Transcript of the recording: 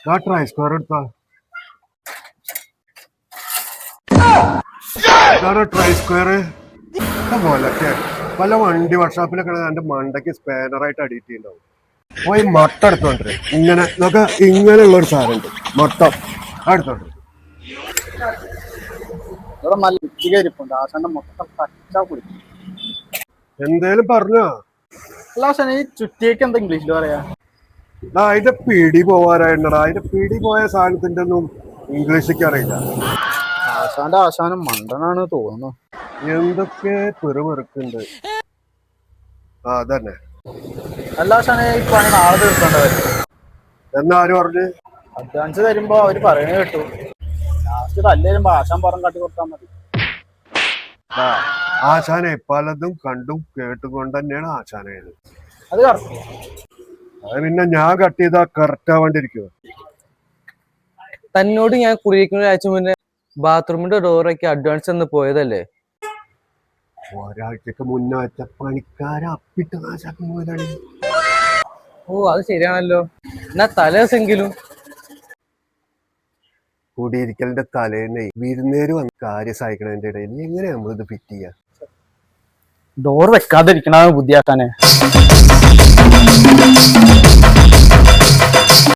ആ try square എടുത്താ ഇതാണ് ട്രൈ സ്ക്വയർ പോലൊക്കെ പല വണ്ടി വർക്ക്ഷോപ്പിലൊക്കെ എന്റെ മണ്ടയ്ക്ക് സ്പാനറായിട്ട് അടിയിട്ട് ഉണ്ടാവും. പോയി മട്ട എടുത്തോണ്ട് ഇങ്ങനെ നമുക്ക് ഇങ്ങനെയുള്ള ഒരു സാധനമുണ്ട് മട്ടം എടുത്തോണ്ട് എന്തേലും പറഞ്ഞോ ഈ ചുറ്റിയേക്ക് എന്താ ഇംഗ്ലീഷിൽ പറയാ? അതിന്റെ പിടി പോവാറായിട്ടാ. അതിന്റെ പിടി പോയ സാധനത്തിന്റെ ഒന്നും ഇംഗ്ലീഷിക്ക് അറിയില്ല. ആശാനം മണ്ടനാണ് തോന്നുന്നു. എന്തൊക്കെ പെറുപെറുക്കുണ്ട്. ആ അതന്നെ. അല്ല ആശാനെ ഈ പണി നാളെ തീർക്കേണ്ടതല്ലേ? എന്നാരും പറഞ്ഞു അഡ്വാൻസ് തരുമ്പോ അവര് പറയുന്നത് കേട്ടു. ലാസ്റ്റ് തല്ല് വരുമ്പോ ആശാൻ പുറം കാട്ടി കൊടുത്താൽ മതി. ആശാനെ പലതും കണ്ടും കേട്ടുകൊണ്ട് തന്നെയാണ് ആശാനത്. അത് കറക്റ്റ്. അത് പിന്നെ ഞാൻ കട്ട് ചെയ്താ കറക്റ്റ് ആവാണ്ടിരിക്കുവോ? തന്നോട് ഞാൻ കുറിയിക്കുന്ന ആഴ്ച മുന്നേ ബാത്റൂമിന്റെ ഡോറൊക്കെ അഡ്വാൻസ് എന്ന് പോയതല്ലേ? ഒരാഴ്ചക്ക് മുന്നേ വെച്ച പണിക്കാരെ അപ്പിട്ട് നാശാക്കി പോയതാണ്. ഓ അത് ശരിയാണല്ലോ. എന്നാ തലേസെങ്കിലും കുടിയിരിക്കലിന്റെ തലേന്ന് വിരുന്നേര് വന്ന് കാര്യം സഹിക്കണതിന്റെ ഇടയിൽ എങ്ങനെയാ നമ്മളിത് ഫിറ്റ് ചെയ്യാ? ഡോർ വെക്കാതിരിക്കണ ബുദ്ധിയാക്കാനെ.